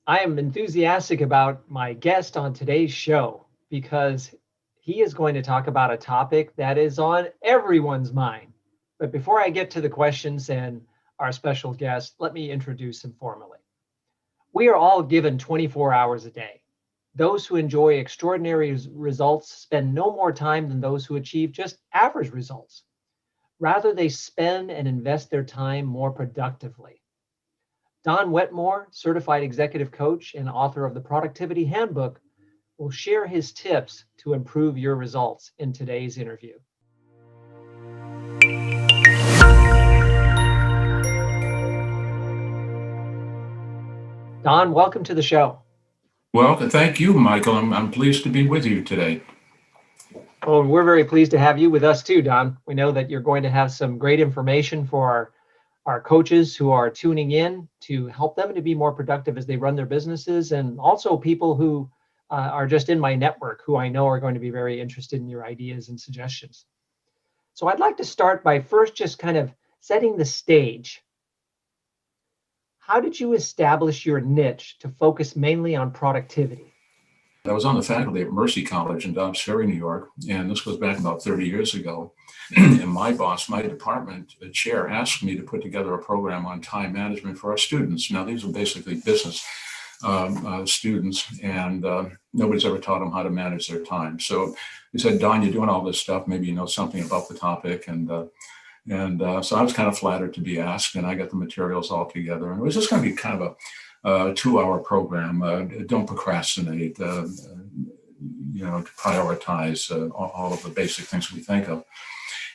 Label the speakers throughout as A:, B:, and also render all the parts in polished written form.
A: I am enthusiastic about my guest on today's show because he is going to talk about a topic that is on everyone's mind. But before I get to the questions and our special guest, let me introduce him formally. We are all given 24 hours a day. Those who enjoy extraordinary results spend no more time than those who achieve just average results. Rather, they spend and invest their time more productively. Don Wetmore, certified executive coach and author of the Productivity Handbook, will share his tips to improve your results in today's interview. Don, welcome to the show.
B: Well, thank you, Michael. I'm pleased to be with you today.
A: Oh, and we're very pleased to have you with us too, Don. We know that you're going to have some great information for our coaches who are tuning in to help them to be more productive as they run their businesses, and also people who are just in my network who I know are going to be very interested in your ideas and suggestions. So I'd like to start by first just kind of setting the stage. How did you establish your niche to focus mainly on productivity?
B: I was on the faculty at Mercy College in Dobbs Ferry, New York, and this goes back about 30 years ago. And my boss, my department chair, asked me to put together a program on time management for our students. Now, these are basically business students, and nobody's ever taught them how to manage their time. So he said, Don, you're doing all this stuff. Maybe you know something about the topic. So I was kind of flattered to be asked, and I got the materials all together. And it was just going to be kind of a 2-hour program. Don't procrastinate, to prioritize all of the basic things we think of.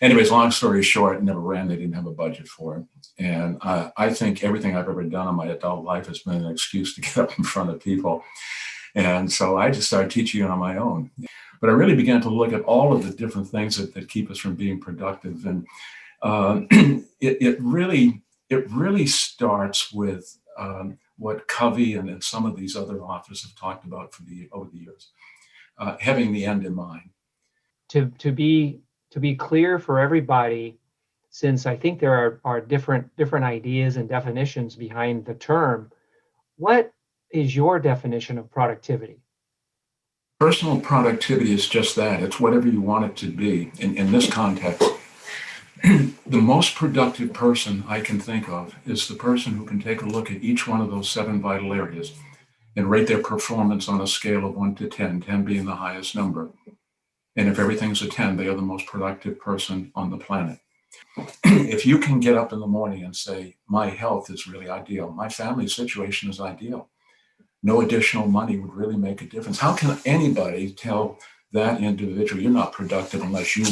B: Anyways, long story short, it never ran. They didn't have a budget for it. And I think everything I've ever done in my adult life has been an excuse to get up in front of people. And so I just started teaching it on my own. But I really began to look at all of the different things that keep us from being productive. And it really starts with what Covey and some of these other authors have talked about over the years, having the end in mind.
A: To be clear for everybody, since I think there are different ideas and definitions behind the term, what is your definition of productivity?
B: Personal productivity is just that. It's whatever you want it to be. In this context, the most productive person I can think of is the person who can take a look at each one of those 7 vital areas and rate their performance on a scale of 1 to 10, 10 being the highest number. And if everything's a 10, they are the most productive person on the planet. If you can get up in the morning and say, my health is really ideal, my family situation is ideal, no additional money would really make a difference. How can anybody tell that individual you're not productive unless you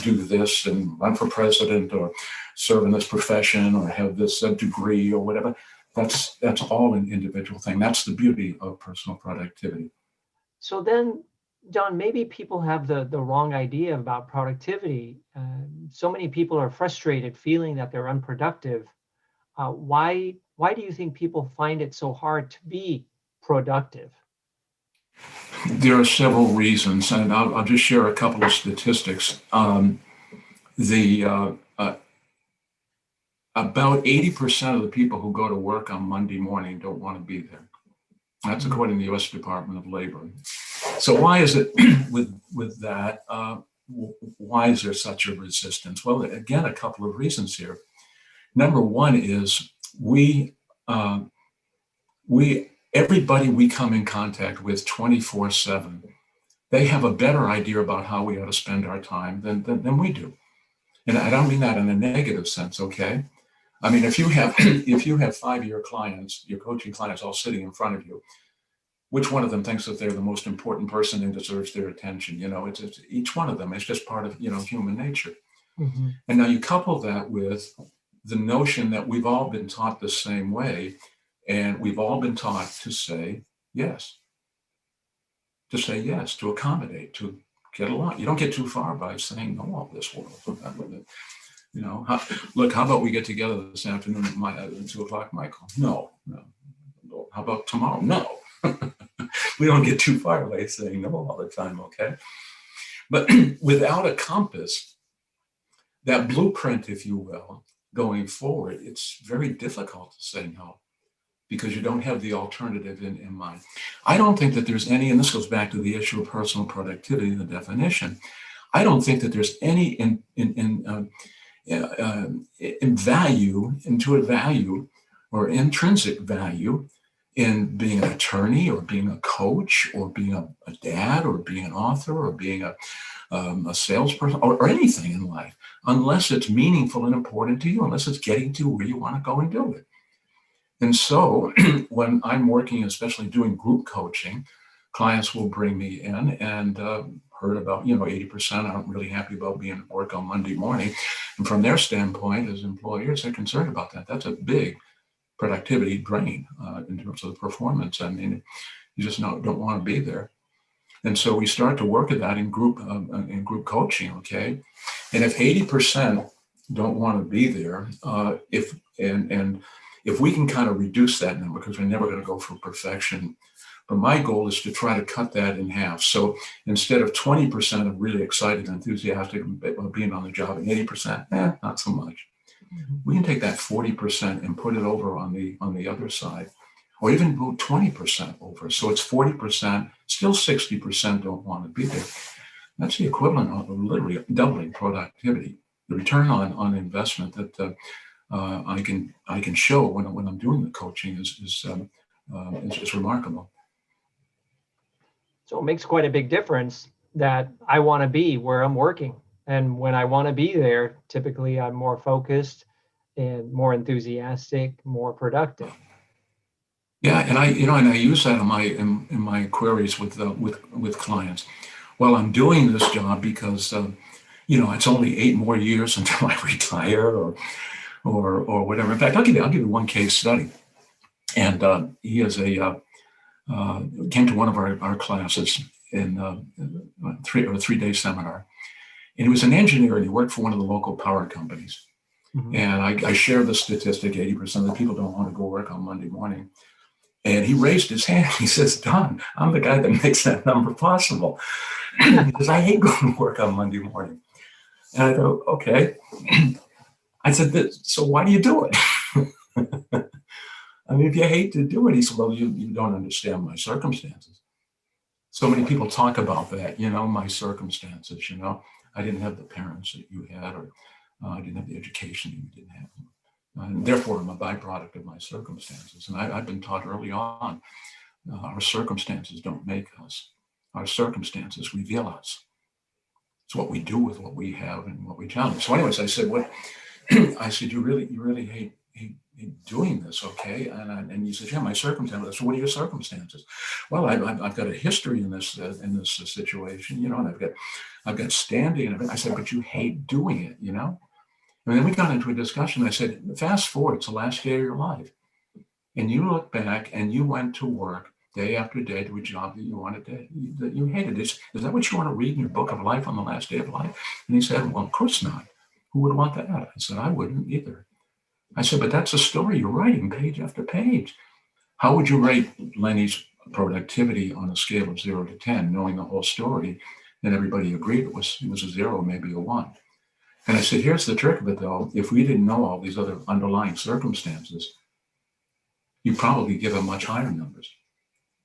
B: do this and run for president or serve in this profession or have this degree or whatever? That's all an individual thing. That's the beauty of personal productivity.
A: So then, John, maybe people have the wrong idea about productivity. So many people are frustrated, feeling that they're unproductive. Why do you think people find it so hard to be productive?
B: There are several reasons, and I'll just share a couple of statistics. About 80% of the people who go to work on Monday morning don't want to be there. That's according to the U.S. Department of Labor. So why is it with that? Why is there such a resistance? Well, again, a couple of reasons here. Number one is everybody we come in contact with 24/7, they have a better idea about how we ought to spend our time than we do. And I don't mean that in a negative sense, okay? I mean, if you have 5-year clients, your coaching clients all sitting in front of you, which one of them thinks that they're the most important person and deserves their attention? It's each one of them. It's just part of, human nature.
A: Mm-hmm.
B: And now you couple that with the notion that we've all been taught the same way, and we've all been taught to say yes, to accommodate, to get along. You don't get too far by saying no all this world. How about we get together this afternoon at 2 o'clock, Michael? No. How about tomorrow? No. We don't get too far by saying no all the time, okay? But without a compass, that blueprint, if you will, going forward, it's very difficult to say no. because you don't have the alternative in mind. I don't think that there's any, and this goes back to the issue of personal productivity and the definition. I don't think that there's any in value, intuitive value, or intrinsic value in being an attorney or being a coach or being a dad or being an author or being a salesperson or anything in life, unless it's meaningful and important to you, unless it's getting to where you want to go and do it. And so when I'm working, especially doing group coaching, clients will bring me in and heard about, 80% aren't really happy about being at work on Monday morning. And from their standpoint as employers, they're concerned about that. That's a big productivity drain in terms of the performance. I mean, you just don't want to be there. And so we start to work at that in group coaching, okay? And if 80% don't want to be there, if we can kind of reduce that number, because we're never going to go for perfection, but my goal is to try to cut that in half. So instead of 20% of really excited and enthusiastic about being on the job and 80%, not so much. We can take that 40% and put it over on the other side, or even go 20% over. So it's 40%, still 60% don't want to be there. That's the equivalent of literally doubling productivity. The return on investment that I can show when I'm doing the coaching is remarkable.
A: So it makes quite a big difference that I want to be where I'm working. And when I want to be there, typically I'm more focused and more enthusiastic, more productive.
B: Yeah, and I use that in my queries with clients. Well, I'm doing this job because it's only 8 more years until I retire or whatever. In fact, I'll give you one case study. And he is came to one of our classes in a 3-day seminar. And he was an engineer and he worked for one of the local power companies. Mm-hmm. And I share the statistic, 80% of the people don't want to go work on Monday morning. And he raised his hand. He says, Don, I'm the guy that makes that number possible. He says, I hate going to work on Monday morning. And I go, okay. I said, so why do you do it? I mean, if you hate to do it, he said, well, you don't understand my circumstances. So many people talk about that, my circumstances, I didn't have the parents that you had, or I didn't have the education that you didn't have. And therefore, I'm a byproduct of my circumstances. And I've been taught early on, our circumstances don't make us. Our circumstances reveal us. It's what we do with what we have and what we challenge. So anyways, I said, you really hate doing this, okay? And he said, yeah, my circumstances. So what are your circumstances? Well, I've got a history in this situation, and I've got standing. And I said, but you hate doing it, And then we got into a discussion. I said, fast forward to the last day of your life, and you look back and you went to work day after day to a job that you wanted that you hated. Is that what you want to read in your book of life on the last day of life? And he said, well, of course not. Who would want that? I said, I wouldn't either. I said, but that's a story you're writing page after page. How would you rate Lenny's productivity on a scale of 0 to 10, knowing the whole story? And everybody agreed it was a 0, maybe a 1. And I said, here's the trick of it, though. If we didn't know all these other underlying circumstances, you'd probably give him much higher numbers.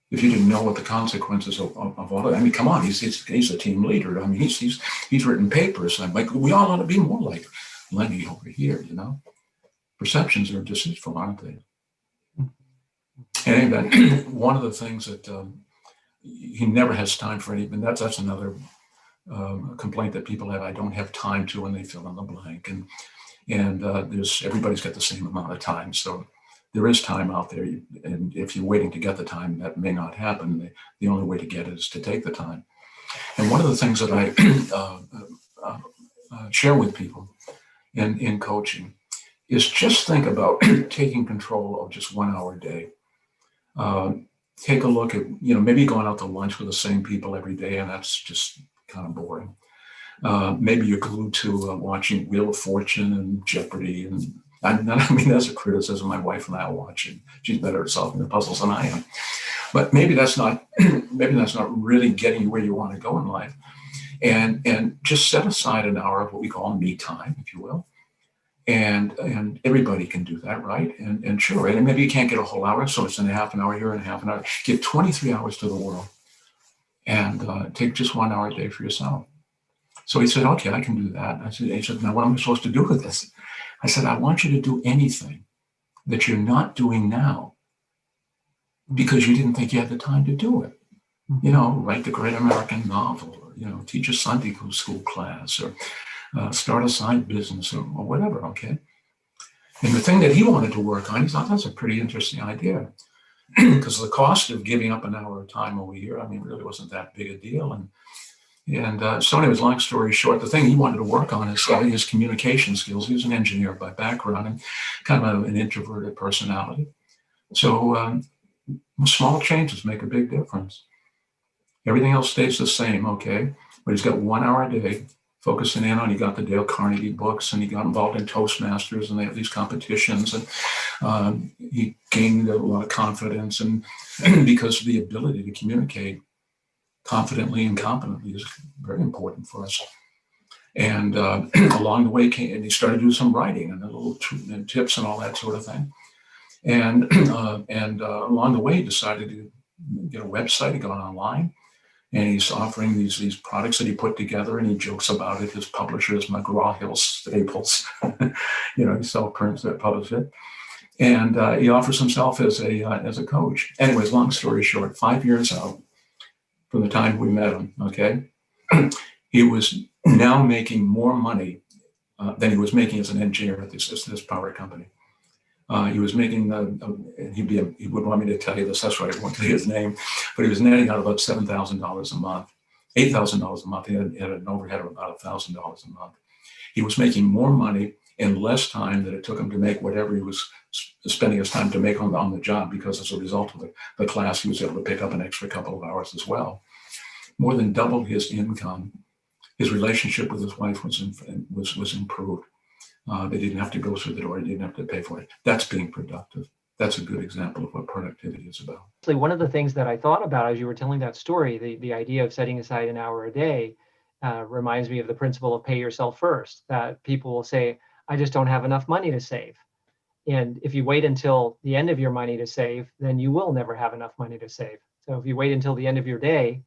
B: If you didn't know what the consequences of all of it, I mean, come on, he's a team leader. I mean, he's written papers. I'm like, we all ought to be more like Lenny over here, Perceptions are deceitful, aren't they? And anyway, one of the things that he never has time for anything, that's another complaint that people have. I don't have time to, and they fill in the blank. And everybody's got the same amount of time. So there is time out there. And if you're waiting to get the time, that may not happen. The only way to get it is to take the time. And one of the things that I share with people in coaching is just think about taking control of just 1 hour a day. Take a look at, maybe going out to lunch with the same people every day, and that's just kind of boring. Maybe you're glued to watching Wheel of Fortune and Jeopardy. And I mean, that's a criticism my wife and I are watching. She's better at solving the puzzles than I am. But maybe that's not really getting you where you want to go in life. And just set aside an hour of what we call me time, if you will. And everybody can do that, right? And sure, and maybe you can't get a whole hour, so it's in a half an hour here and a half an hour. Give 23 hours to the world, and take just 1 hour a day for yourself. So he said, okay, I can do that. He said, now what am I supposed to do with this? I said, I want you to do anything that you're not doing now because you didn't think you had the time to do it. You know, write the great American novel, or, you know, teach a Sunday school class, or start a side business, or whatever, okay? And the thing that he wanted to work on, he thought that's a pretty interesting idea because the cost of giving up an hour of time over here, I mean, really wasn't that big a deal. And so anyways, long story short, the thing he wanted to work on is his communication skills. He was an engineer by background and kind of an introverted personality. So small changes make a big difference. Everything else stays the same, okay? But he's got 1 hour a day focusing in on, he got the Dale Carnegie books, and he got involved in Toastmasters, and they have these competitions, and he gained a lot of confidence, and because the ability to communicate confidently and competently is very important for us. And along the way, and he started doing some writing and little tips and all that sort of thing. And along the way, he decided to get a website. He got online, and he's offering these products that he put together, and he jokes about it. His publisher is McGraw-Hill Staples. You know, he self-prints that, publish it. And he offers himself as a coach. Anyways, long story short, 5 years out from the time we met him, okay, he was now making more money than he was making as an engineer at this power company. He was making, he would want me to tell you this, that's right, I won't tell you his name, but he was netting out about $7,000 a month, $8,000 a month. He had an overhead of about $1,000 a month. He was making more money in less time than it took him to make whatever he was spending his time to make on the job, because as a result of the class, he was able to pick up an extra couple of hours as well. More than doubled his income. His relationship with his wife was improved. They didn't have to go through the door. They didn't have to pay for it. That's being productive. That's a good example of what productivity is about.
A: One of the things that I thought about as you were telling that story, the idea of setting aside an hour a day, reminds me of the principle of pay yourself first, that people will say, I just don't have enough money to save. And if you wait until the end of your money to save, then you will never have enough money to save. So if you wait until the end of your day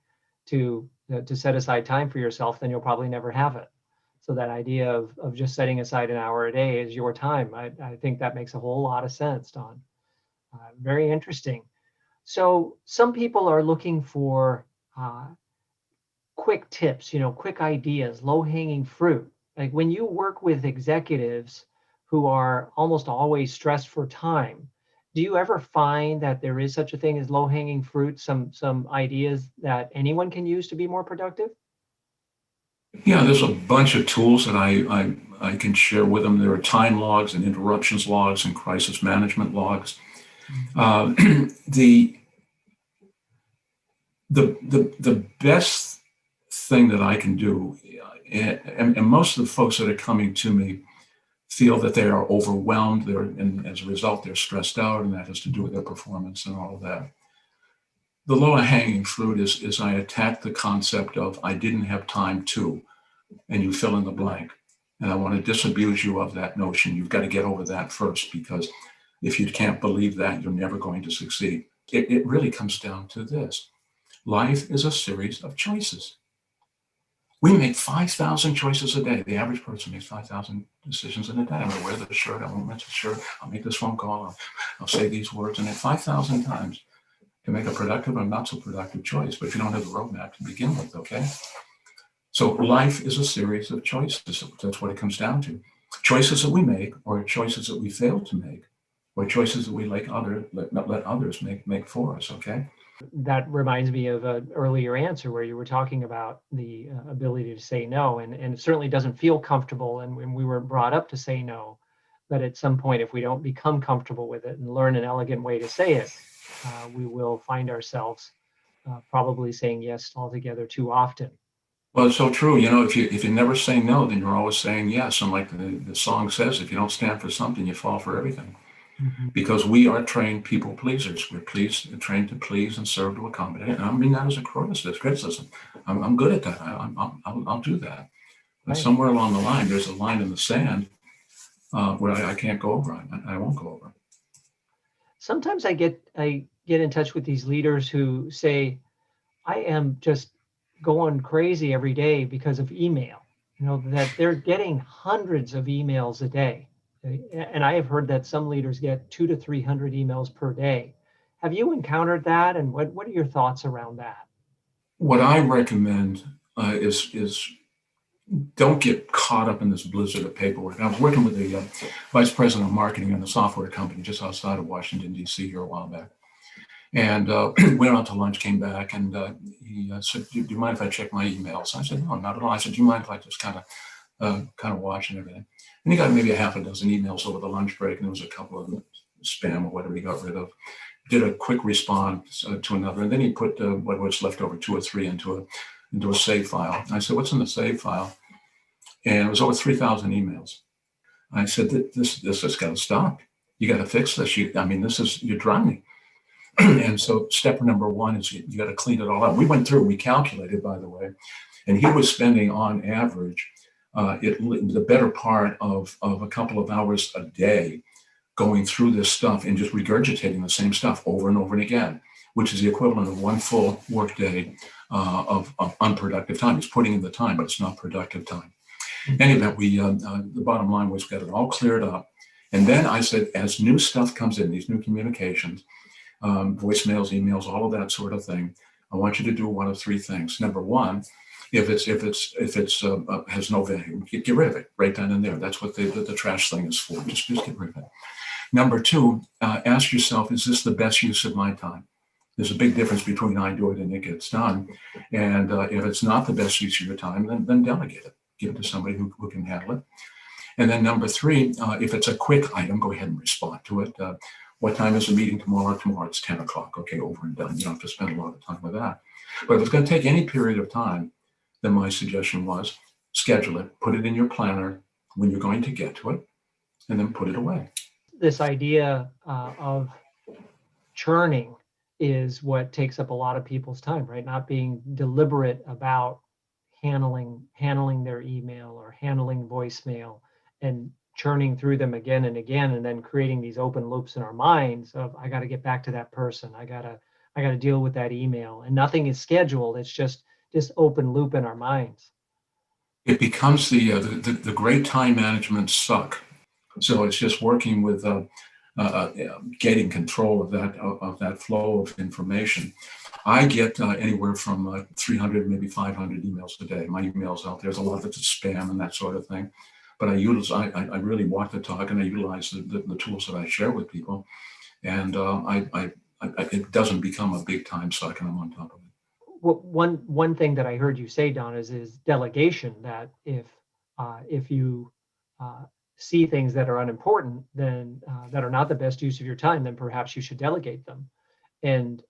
A: to set aside time for yourself, then you'll probably never have it. So that idea of just setting aside an hour a day is your time. I think that makes a whole lot of sense, Don. Very interesting. So some people are looking for quick tips, quick ideas, low-hanging fruit. Like when you work with executives who are almost always stressed for time, do you ever find that there is such a thing as low-hanging fruit, some ideas that anyone can use to be more productive?
B: Yeah, there's a bunch of tools that I can share with them. There are time logs and interruptions logs and crisis management logs. The best thing that I can do, and most of the folks that are coming to me feel that they are overwhelmed, and as a result, they're stressed out, and that has to do with their performance and all of that. The lower hanging fruit is I attack the concept of I didn't have time to, and you fill in the blank. And I want to disabuse you of that notion. You've got to get over that first, because if you can't believe that, you're never going to succeed. It really comes down to this. Life is a series of choices. We make 5,000 choices a day. The average person makes 5,000 decisions in a day. I'm going to wear this shirt. I won't wear this shirt. I'll make this phone call. I'll say these words. And 5,000 times to make a productive or not so productive choice. But if you don't have the roadmap to begin with, okay? So life is a series of choices. That's what it comes down to. Choices that we make, or choices that we fail to make, or choices that we let others make for us, okay?
A: That reminds me of an earlier answer where you were talking about the ability to say no, and it certainly doesn't feel comfortable, and we were brought up to say no. But at some point, if we don't become comfortable with it and learn an elegant way to say it, we will find ourselves probably saying yes altogether too often.
B: Well, it's so true. If you never say no, then you're always saying yes. And like the song says, if you don't stand for something, you fall for everything. Mm-hmm. Because we are trained people pleasers. We're trained to please and serve to accommodate. And I mean that as a criticism. I'm good at that. I'll do that. But somewhere along the line, there's a line in the sand where I can't go over. I won't go over.
A: Sometimes I get in touch with these leaders who say, I am just going crazy every day because of email. That they're getting hundreds of emails a day. And I have heard that some leaders get 200 to 300 emails per day. Have you encountered that? And what are your thoughts around that?
B: What I recommend is don't get caught up in this blizzard of paperwork. I was working with the vice president of marketing in a software company just outside of Washington, D.C. here a while back. And went out to lunch, came back, and he said, do you mind if I check my emails? I said, no, not at all. I said, do you mind if I just kind of watch and everything? And he got maybe a half a dozen emails over the lunch break, and there was a couple of spam or whatever he got rid of. Did a quick response to another, and then he put what was left over, 2 or 3, into a save file. I said, what's in the save file? And it was over 3,000 emails. I said, this has got to stop. You got to fix this. You're drowning. And so step number one is you got to clean it all up. We calculated, by the way, and he was spending on average the better part of a couple of hours a day going through this stuff and just regurgitating the same stuff over and over and again, which is the equivalent of one full workday of unproductive time. He's putting in the time, but it's not productive time. In any event, the bottom line was we got it all cleared up. And then I said, as new stuff comes in, these new communications, voicemails, emails, all of that sort of thing, I want you to do one of 3 things. Number one, if it's has no value, get rid of it right then and there. That's what the trash thing is for. Just get rid of it. Number 2, ask yourself, is this the best use of my time? There's a big difference between I do it and it gets done. And if it's not the best use of your time, then delegate it. Give it to somebody who can handle it. And then number 3, if it's a quick item, go ahead and respond to it. What time is the meeting tomorrow? Tomorrow it's 10 o'clock. Okay, over and done. You don't have to spend a lot of time with that. But if it's going to take any period of time, then my suggestion was schedule it, put it in your planner when you're going to get to it, and then put it away.
A: This idea of churning is what takes up a lot of people's time, right? Not being deliberate about handling their email or handling voicemail and churning through them again and again, and then creating these open loops in our minds of, I got to get back to that person. I got to deal with that email, and nothing is scheduled. It's just this open loop in our minds.
B: It becomes the great time management suck. So it's just working with getting control of that flow of information. I get anywhere from 300, maybe 500 emails a day. My emails out there's a lot of it's spam and that sort of thing. But I really walk the talk, and I utilize the tools that I share with people, and it doesn't become a big time suck, and I'm on top of it.
A: Well, one thing that I heard you say, Don, is delegation. That if you see things that are unimportant, then that are not the best use of your time, then perhaps you should delegate them. And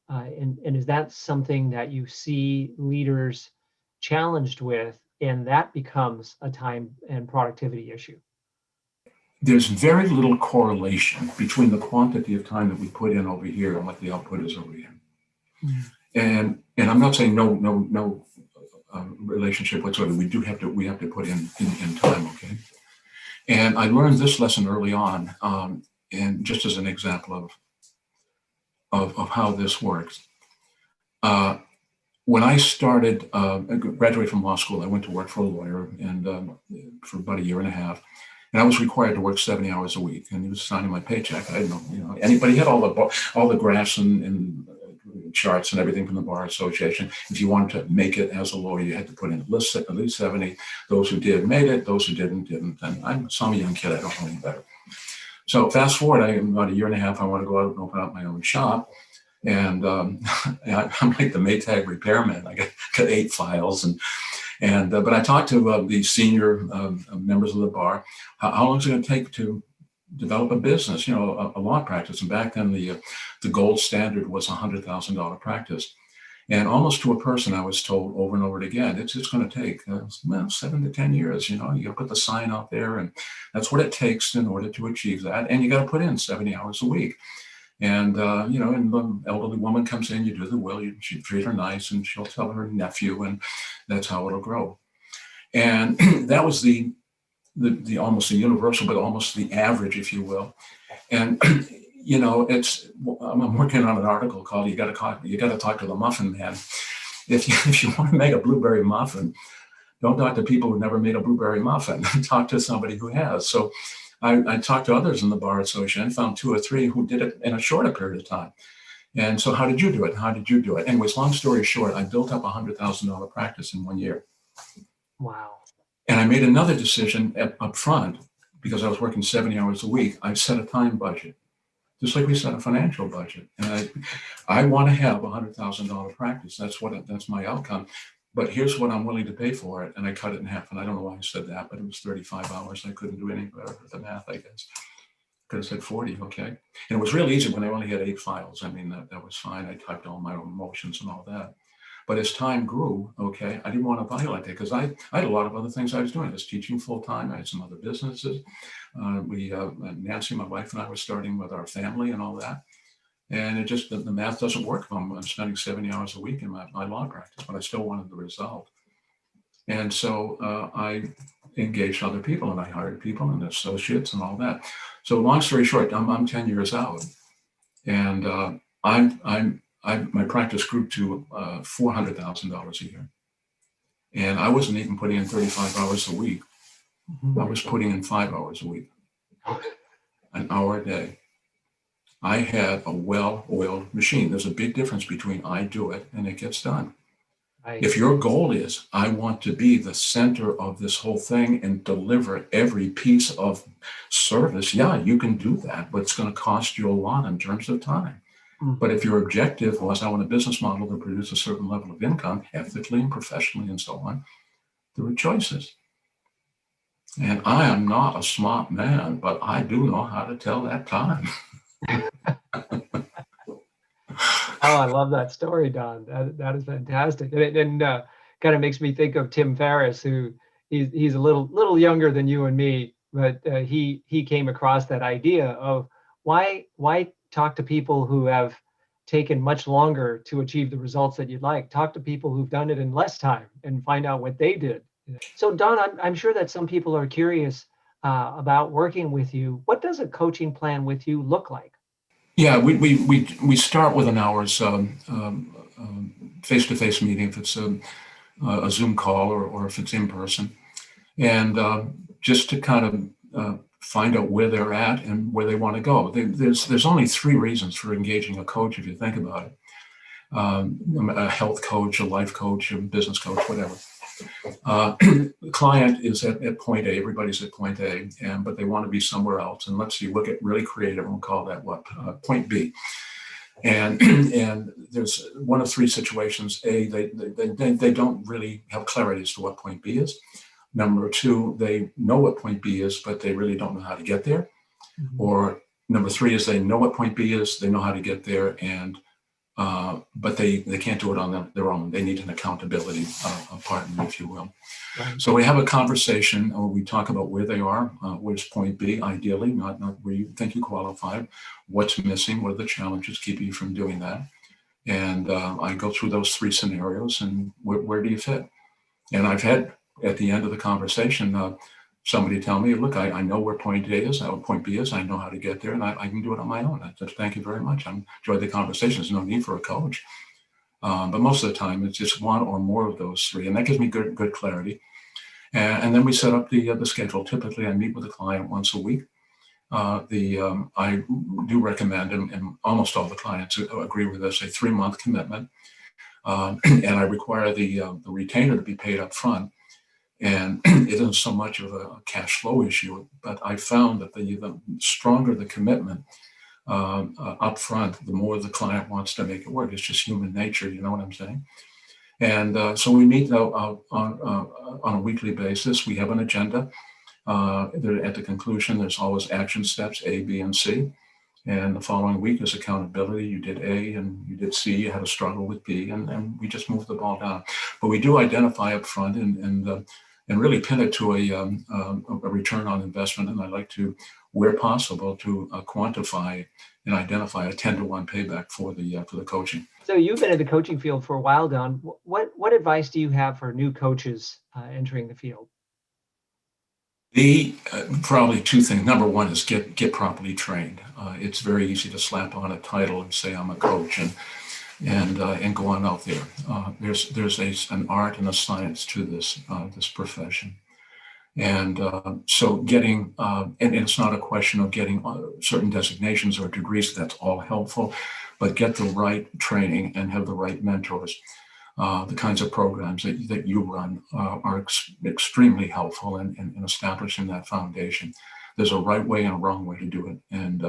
A: is that something that you see leaders challenged with, and that becomes a time and productivity issue?
B: There's very little correlation between the quantity of time that we put in over here and what the output is over here. Mm-hmm. And I'm not saying no relationship whatsoever. We have to put in time, okay? And I learned this lesson early on, and just as an example of how this works. When I started, I graduated from law school, I went to work for a lawyer and for about 1.5 years. And I was required to work 70 hours a week, and he was signing my paycheck. I didn't know, anybody had all the graphs and charts and everything from the Bar Association. If you wanted to make it as a lawyer, you had to put in at least 70. Those who did made it, those who didn't. And I'm some young kid, I don't know any better. So fast forward, about 1.5 years, I want to go out and open up my own shop. And I'm like the Maytag repairman. I got 8 files, but I talked to the senior members of the bar. How long is it going to take to develop a business? A law practice. And back then, the gold standard was $100,000 practice. And almost to a person, I was told over and over again, it's going to take 7 to 10 years. You got to put the sign out there, and that's what it takes in order to achieve that. And you got to put in 70 hours a week. And, and the elderly woman comes in, you do the will, you treat her nice, and she'll tell her nephew, and that's how it'll grow. And that was the the almost the universal, but almost the average, if you will. And I'm working on an article called "You Got to Talk to the Muffin Man." If you want to make a blueberry muffin, don't talk to people who've never made a blueberry muffin. Talk to somebody who has. So I talked to others in the bar association, found 2 or 3 who did it in a shorter period of time. And so how did you do it? How did you do it? Anyways, long story short, I built up a $100,000 practice in 1 year.
A: Wow.
B: And I made another decision up front because I was working 70 hours a week. I set a time budget, just like we set a financial budget. And I want to have a $100,000 practice. That's my outcome. But here's what I'm willing to pay for it. And I cut it in half. And I don't know why I said that, but it was 35 hours. I couldn't do any better with the math, I guess. Could have said 40, okay. And it was really easy when I only had 8 files. I mean, that was fine. I typed all my own motions and all that. But as time grew, okay, I didn't want to violate that because I had a lot of other things I was doing. I was teaching full time. I had some other businesses. Nancy, my wife, and I were starting with our family and all that. And it just, the math doesn't work if I'm spending 70 hours a week in my law practice, but I still wanted the result. And so I engaged other people and I hired people and associates and all that. So long story short, I'm 10 years out, and my practice grew to $400,000 a year. And I wasn't even putting in 35 hours a week. I was putting in 5 hours a week, an hour a day. I had a well-oiled machine. There's a big difference between I do it and it gets done. Right. If your goal is, I want to be the center of this whole thing and deliver every piece of service, yeah, you can do that, but it's going to cost you a lot in terms of time. Mm-hmm. But if your objective was, I want a business model to produce a certain level of income, ethically and professionally and so on, there are choices. And I am not a smart man, but I do know how to tell that time.
A: Oh, I love that story, Don. That is fantastic, and kind of makes me think of Tim Ferriss, who he's a little younger than you and me, but he came across that idea of why talk to people who have taken much longer to achieve the results that you'd like. Talk to people who've done it in less time and find out what they did. So, Don, I'm sure that some people are curious about working with you. What does a coaching plan with you look like?
B: Yeah, we start with an hour's face-to-face meeting if it's a Zoom call or if it's in person, and just to kind of find out where they're at and where they want to go. There's only 3 reasons for engaging a coach if you think about it: a health coach, a life coach, a business coach, whatever. The client is at point A, everybody's at point A, but they want to be somewhere else. And let's see, we'll get really creative and we'll call that point B. And there's one of 3 situations. A, they don't really have clarity as to what point B is. Number 2, they know what point B is, but they really don't know how to get there. Mm-hmm. Or number 3 is they know what point B is, they know how to get there, but they can't do it on their own. They need an accountability partner, if you will. Right. So we have a conversation, or we talk about where they are, where's point B, ideally, not where you think you qualify, what's missing, what are the challenges keeping you from doing that. And I go through those 3 scenarios and where do you fit? And I've had, at the end of the conversation, somebody tell me, look, I know where point A is, point B is, I know how to get there, and I can do it on my own. I said, thank you very much. I enjoyed the conversation. There's no need for a coach. But most of the time, it's just one or more of those 3, and that gives me good clarity. And then we set up the schedule. Typically, I meet with a client once a week. I do recommend, and almost all the clients agree with this, a 3-month commitment. And I require the retainer to be paid up front. And it isn't so much of a cash flow issue, but I found that the stronger the commitment up front, the more the client wants to make it work. It's just human nature, you know what I'm saying? And so we meet on a weekly basis. We have an agenda. At the conclusion, there's always action steps, A, B, and C. And the following week is accountability. You did A and you did C, you had a struggle with B, and we just moved the ball down. But we do identify up front and really pin it to a return on investment. And I like to, where possible, to quantify and identify a 10-to-1 payback for the coaching.
A: So you've been in the coaching field for a while, Don. What advice do you have for new coaches entering the field?
B: The probably two things. Number one is get properly trained. It's very easy to slap on a title and say I'm a coach and go on out there. There's an art and a science to this profession, and so getting and it's not a question of getting certain designations or degrees. That's all helpful, but get the right training and have the right mentors. The kinds of programs that you run are extremely helpful in establishing that foundation. There's a right way and a wrong way to do it. And,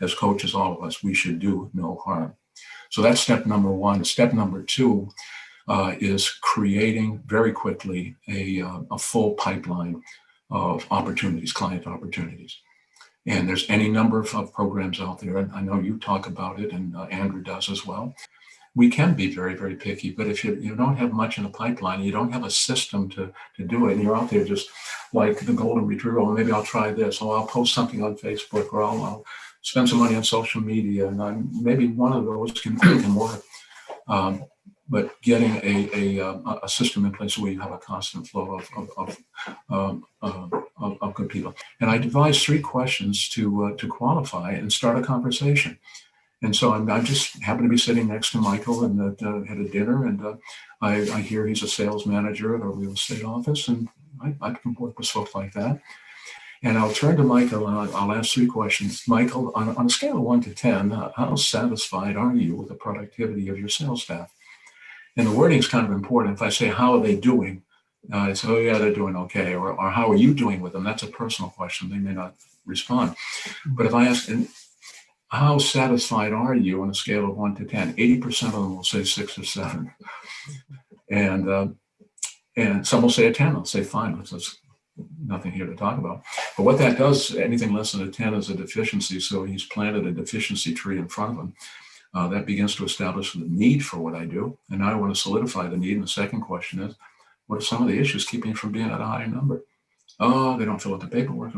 B: as coaches, all of us, we should do no harm. So that's step number one. Step number two is creating very quickly a full pipeline of opportunities, client opportunities. And there's any number of programs out there. And I know you talk about it, and Andrew does as well. We can be very, very picky, but if you don't have much in the pipeline, you don't have a system to do it, and you're out there just like the golden retriever, well, maybe I'll try this, or I'll post something on Facebook, or I'll spend some money on social media, and maybe one of those can work. But getting a system in place where you have a constant flow of good people. And I devised 3 questions to qualify and start a conversation. And so I just happened to be sitting next to Michael and had a dinner, and I hear he's a sales manager at a real estate office, and I can work with folks like that. And I'll turn to Michael and I'll ask 3 questions. Michael, on a scale of 1 to 10, how satisfied are you with the productivity of your sales staff? And the wording is kind of important. If I say, how are they doing? It's, oh yeah, they're doing okay. Or how are you doing with them? That's a personal question. They may not respond. But if I ask, how satisfied are you on a scale of 1 to 10? 80% of them will say 6 or 7. And some will say a 10. I'll say, fine, let's nothing here to talk about. But what that does, anything less than a 10 is a deficiency. So he's planted a deficiency tree in front of him. That begins to establish the need for what I do. And now I want to solidify the need. And the second question is, what are some of the issues keeping you from being at a higher number? Oh, they don't fill out the paperwork.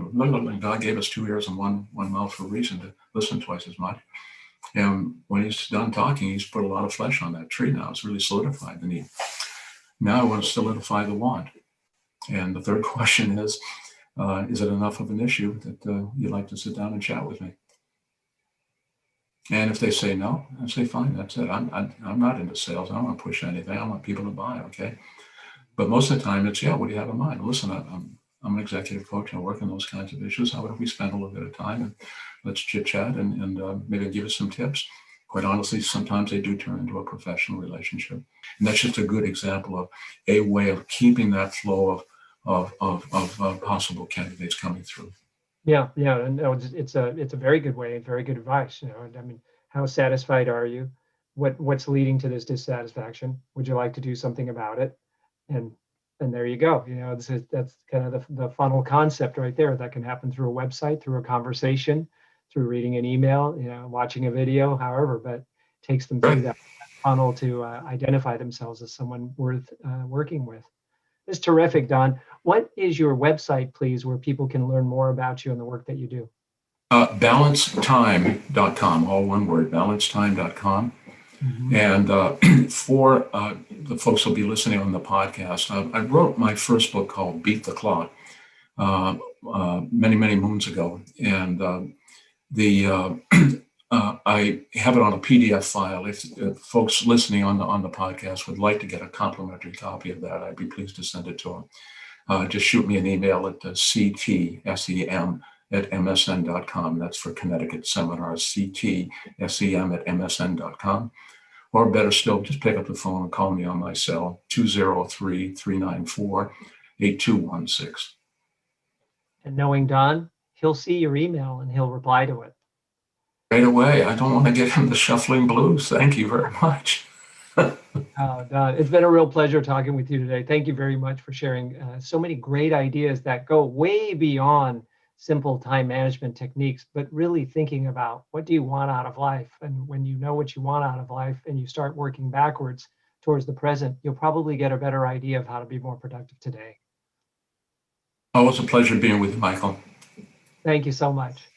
B: God gave us 2 ears and one mouth for a reason to listen twice as much. And when he's done talking, he's put a lot of flesh on that tree now. It's really solidified the need. Now I want to solidify the want. And the third question is it enough of an issue that you'd like to sit down and chat with me? And if they say no, I say, fine, that's it. I'm not into sales. I don't want to push anything. I want people to buy, okay? But most of the time it's, yeah, what do you have in mind? Listen, I'm an executive coach. I work on those kinds of issues. How about if we spend a little bit of time and let's chit chat and maybe give us some tips? Quite honestly, sometimes they do turn into a professional relationship. And that's just a good example of a way of keeping that flow of possible candidates coming through.
A: Yeah, and no, it's a very good way and very good advice. I mean, how satisfied are you? What's leading to this dissatisfaction? Would you like to do something about it? And there you go. That's kind of the funnel concept right there. That can happen through a website, through a conversation, through reading an email, watching a video, however. But it takes them through that funnel to identify themselves as someone worth working with. It's terrific, Don. What is your website, please, where people can learn more about you and the work that you do?
B: Balancetime.com, all one word, balancetime.com. Mm-hmm. And for the folks who'll be listening on the podcast, I wrote my first book called Beat the Clock many, many moons ago. And I have it on a PDF file. If folks listening on the podcast would like to get a complimentary copy of that, I'd be pleased to send it to them. Just shoot me an email at ctsem@msn.com. That's for Connecticut Seminars, ctsem@msn.com. Or better still, just pick up the phone and call me on my cell, 203-394-8216.
A: And knowing Don, he'll see your email and he'll reply to it.
B: Right away. I don't want to get him the shuffling blues. Thank you very much.
A: Don, it's been a real pleasure talking with you today. Thank you very much for sharing so many great ideas that go way beyond simple time management techniques, but really thinking about what do you want out of life? And when you know what you want out of life and you start working backwards towards the present, you'll probably get a better idea of how to be more productive today.
B: Oh, it's a pleasure being with you, Michael.
A: Thank you so much.